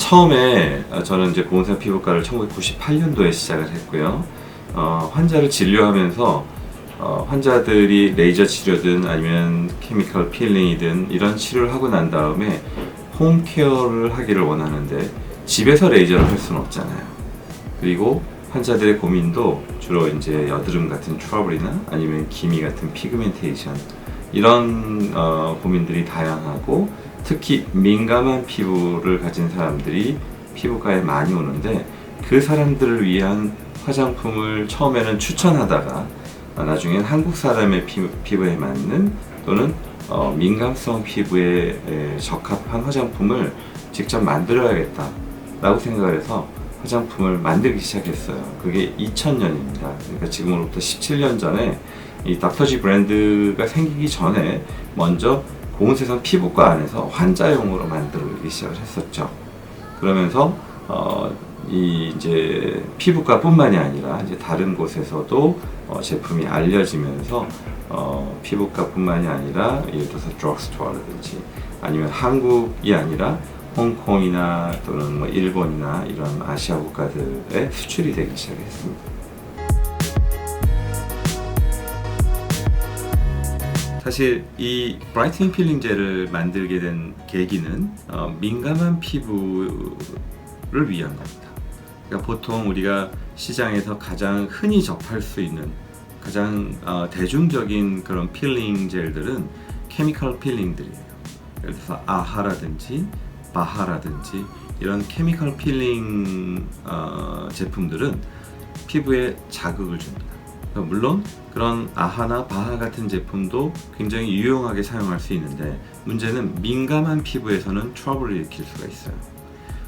처음에 저는 이제 보온사 피부과를 1998년도에 시작을 했고요. 환자를 진료하면서 환자들이 레이저 치료든 아니면 케미컬 필링이든 이런 치료를 하고 난 다음에 홈케어를 하기를 원하는데 집에서 레이저를 할 수는 없잖아요. 그리고 환자들의 고민도 주로 이제 여드름 같은 트러블이나 아니면 기미 같은 피그멘테이션 이런 고민들이 다양하고 특히 민감한 피부를 가진 사람들이 피부과에 많이 오는데 그 사람들을 위한 화장품을 처음에는 추천하다가 나중엔 한국 사람의 피부에 맞는 또는 민감성 피부에 적합한 화장품을 직접 만들어야겠다 라고 생각을 해서 화장품을 만들기 시작했어요. 그게 2000년입니다. 그러니까 지금으로부터 17년 전에 이 닥터지 브랜드가 생기기 전에 먼저 보온세상 피부과 안에서 환자용으로 만들기 시작을 했었죠. 그러면서 이제 피부과뿐만이 아니라 이제 다른 곳에서도 제품이 알려지면서 피부과뿐만이 아니라 예를 들어서 드럭스토어라든지 아니면 한국이 아니라 홍콩이나 또는 뭐 일본이나 이런 아시아 국가들에 수출이 되기 시작했습니다. 사실 이 브라이트닝 필링 젤을 만들게 된 계기는 민감한 피부를 위한 겁니다. 그러니까 보통 우리가 시장에서 가장 흔히 접할 수 있는 가장 대중적인 그런 필링 젤들은 케미컬 필링들이에요. 예를 들어서 아하라든지 바하라든지 이런 케미컬 필링 제품들은 피부에 자극을 줍니다. 물론 그런 아하나 바하 같은 제품도 굉장히 유용하게 사용할 수 있는데 문제는 민감한 피부에서는 트러블을 일으킬 수가 있어요.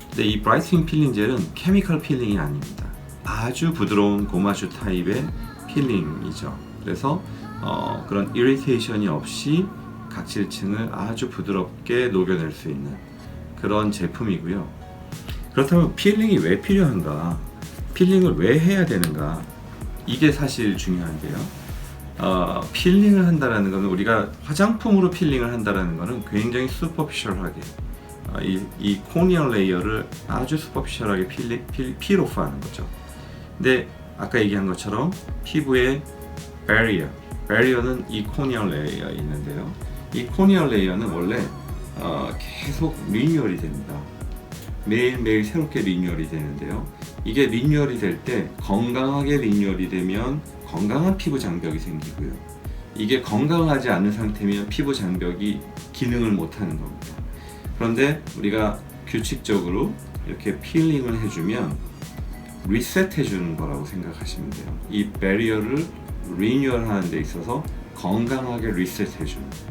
근데 이 브라이트닝 필링 젤은 케미컬 필링이 아닙니다. 아주 부드러운 고마슈 타입의 필링이죠. 그래서 그런 이리테이션이 없이 각질층을 아주 부드럽게 녹여낼 수 있는 그런 제품이고요. 그렇다면 필링이 왜 필요한가? 필링을 왜 해야 되는가? 이게 사실 중요한데요. 필링을 한다라는 것은 우리가 화장품으로 필링을 한다라는 것은 굉장히 슈퍼피셜하게 이 코니얼 레이어를 아주 슈퍼피셜하게 필 오프하는 거죠. 근데 아까 얘기한 것처럼 피부의 베리어는 이 코니얼 레이어에 있는데요. 이 코니얼 레이어는 원래 계속 리뉴얼이 됩니다. 매일매일 새롭게 리뉴얼이 되는데요. 이게 리뉴얼이 될 때 건강하게 리뉴얼이 되면 건강한 피부 장벽이 생기고요. 이게 건강하지 않은 상태면 피부 장벽이 기능을 못하는 겁니다. 그런데 우리가 규칙적으로 이렇게 필링을 해주면 리셋해주는 거라고 생각하시면 돼요. 이 베리어를 리뉴얼하는 데 있어서 건강하게 리셋해주는.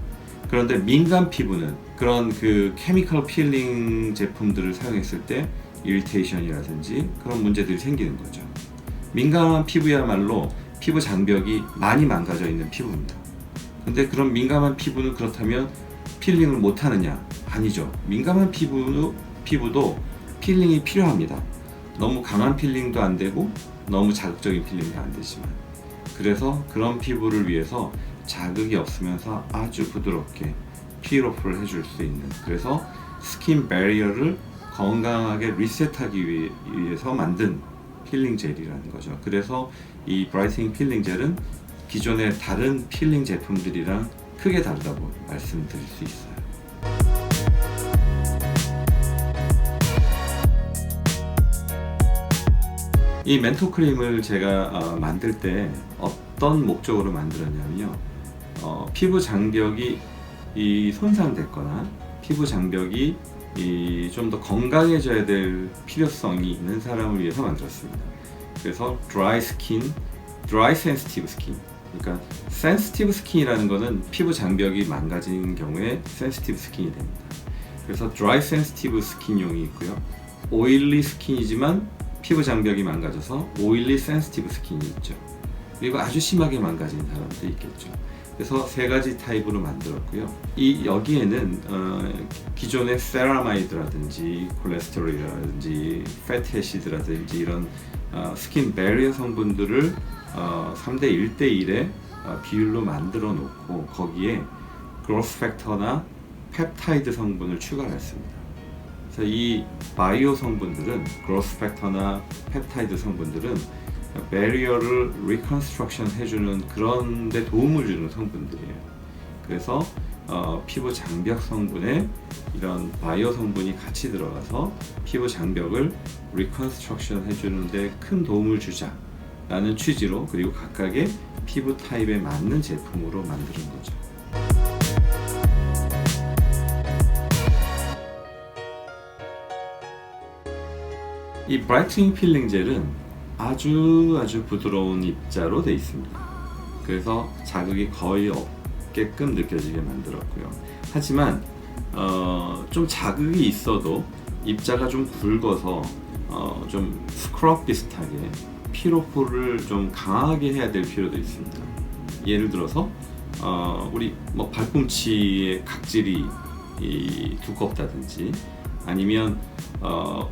그런데 민감 피부는 그런 그 케미컬 필링 제품들을 사용했을 때 이리테이션이라든지 그런 문제들이 생기는 거죠. 민감한 피부야말로 피부 장벽이 많이 망가져 있는 피부입니다. 근데 그런 민감한 피부는 그렇다면 필링을 못 하느냐? 아니죠. 민감한 피부도 필링이 필요합니다. 너무 강한 필링도 안 되고 너무 자극적인 필링도 안 되지만 그래서 그런 피부를 위해서 자극이 없으면서 아주 부드럽게 필오프를 해줄 수 있는 그래서 스킨 베리어를 건강하게 리셋하기 위해서 만든 필링 젤이라는 거죠. 그래서 이 브라이트닝 필링 젤은 기존의 다른 필링 제품들이랑 크게 다르다고 말씀드릴 수 있어요. 이 멘토 크림을 제가 만들 때 어떤 목적으로 만들었냐면요. 피부 장벽이 손상됐거나 피부 장벽이 좀 더 건강해져야 될 필요성이 있는 사람을 위해서 만들었습니다. 그래서 드라이 센시티브 스킨. 그러니까 센시티브 스킨이라는 것은 피부 장벽이 망가진 경우에 센시티브 스킨이 됩니다. 그래서 드라이 센시티브 스킨용이 있고요. 오일리 스킨이지만 피부 장벽이 망가져서 오일리 센시티브 스킨이 있죠. 그리고 아주 심하게 망가진 사람도 있겠죠. 그래서 세 가지 타입으로 만들었고요. 여기에는 기존의 세라마이드라든지 콜레스테롤이라든지 패티애시드라든지 이런 스킨 베리어 성분들을 3대 1대 1의 비율로 만들어 놓고 거기에 그로스 팩터나 펩타이드 성분을 추가했습니다. 그래서 이 바이오 성분들은 그로스 팩터나 펩타이드 성분들은 베리어를 리컨스트럭션 해주는 그런 데 도움을 주는 성분들이에요. 그래서 피부 장벽 성분에 이런 바이오 성분이 같이 들어가서 피부 장벽을 리컨스트럭션 해주는 데 큰 도움을 주자 라는 취지로, 그리고 각각의 피부 타입에 맞는 제품으로 만드는 거죠. 이 브라이트닝 필링 젤은 아주 부드러운 입자로 되어 있습니다. 그래서 자극이 거의 없게끔 느껴지게 만들었고요. 하지만 좀 자극이 있어도 입자가 좀 굵어서 좀 스크럽 비슷하게 피로포를 좀 강하게 해야 될 필요도 있습니다. 예를 들어서 우리 뭐 발꿈치의 각질이 두껍다든지, 아니면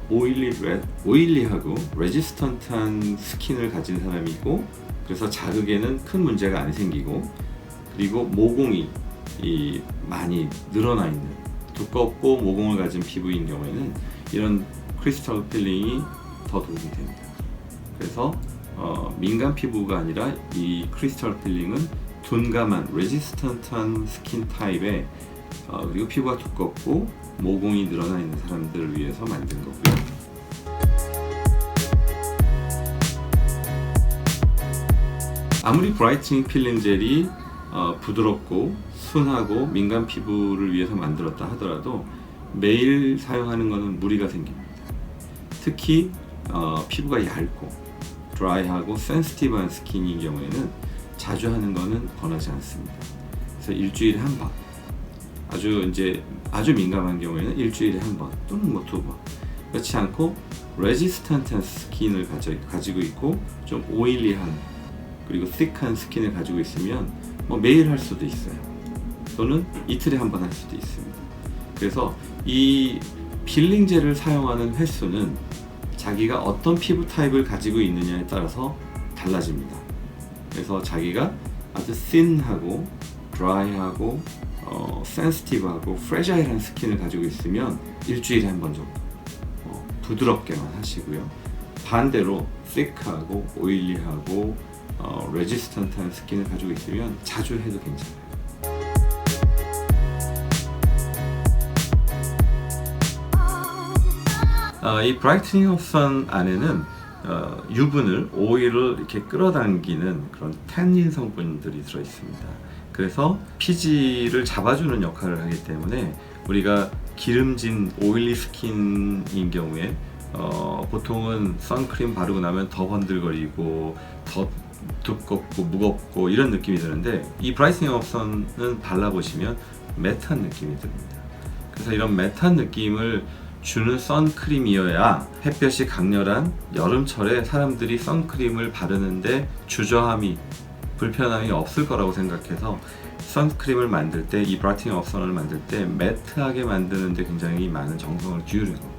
오일리하고 레지스턴트한 스킨을 가진 사람이 있고, 그래서 자극에는 큰 문제가 안 생기고, 그리고 모공이 많이 늘어나 있는 두껍고 모공을 가진 피부인 경우에는 이런 크리스탈 필링이 더 도움이 됩니다. 그래서 민감 피부가 아니라 이 크리스탈 필링은 둔감한 레지스턴트한 스킨 타입에 그리고 피부가 두껍고 모공이 늘어나 있는 사람들을 위해서 만든 거고요. 아무리 브라이트닝 필링 젤이 부드럽고 순하고 민감 피부를 위해서 만들었다 하더라도 매일 사용하는 것은 무리가 생깁니다. 특히 피부가 얇고 드라이하고 센시티브한 스킨인 경우에는 자주 하는 것은 권하지 않습니다. 그래서 일주일에 한 번, 아주 민감한 경우에는 일주일에 한 번 또는 뭐 2번, 그렇지 않고 레지스턴트한 스킨을 가지고 있고 좀 오일리한 그리고 thick한 스킨을 가지고 있으면 뭐 매일 할 수도 있어요. 또는 이틀에 한 번 할 수도 있습니다. 그래서 이 필링 젤을 사용하는 횟수는 자기가 어떤 피부 타입을 가지고 있느냐에 따라서 달라집니다. 그래서 자기가 아주 thin하고 dry하고 센시티브하고 프레자일한 스킨을 가지고 있으면 일주일에 한 번 정도 부드럽게만 하시고요. 반대로 thick하고 오일리하고 레지스턴트한 스킨을 가지고 있으면 자주 해도 괜찮아요. 이 브라이트닝 옵션 안에는 유분을, 오일을 이렇게 끌어당기는 그런 탄닌 성분들이 들어있습니다. 그래서 피지를 잡아주는 역할을 하기 때문에 우리가 기름진 오일리 스킨인 경우에 보통은 선크림 바르고 나면 더 번들거리고 더 두껍고 무겁고 이런 느낌이 드는데, 이 브라이트닝 옵션은 발라보시면 매트한 느낌이 듭니다. 그래서 이런 매트한 느낌을 주는 선크림이어야 햇볕이 강렬한 여름철에 사람들이 선크림을 바르는데 주저함이, 불편함이 없을 거라고 생각해서 선크림을 만들 때, 이 브라이트닝 옵션을 만들 때 매트하게 만드는데 굉장히 많은 정성을 기울인 겁니다.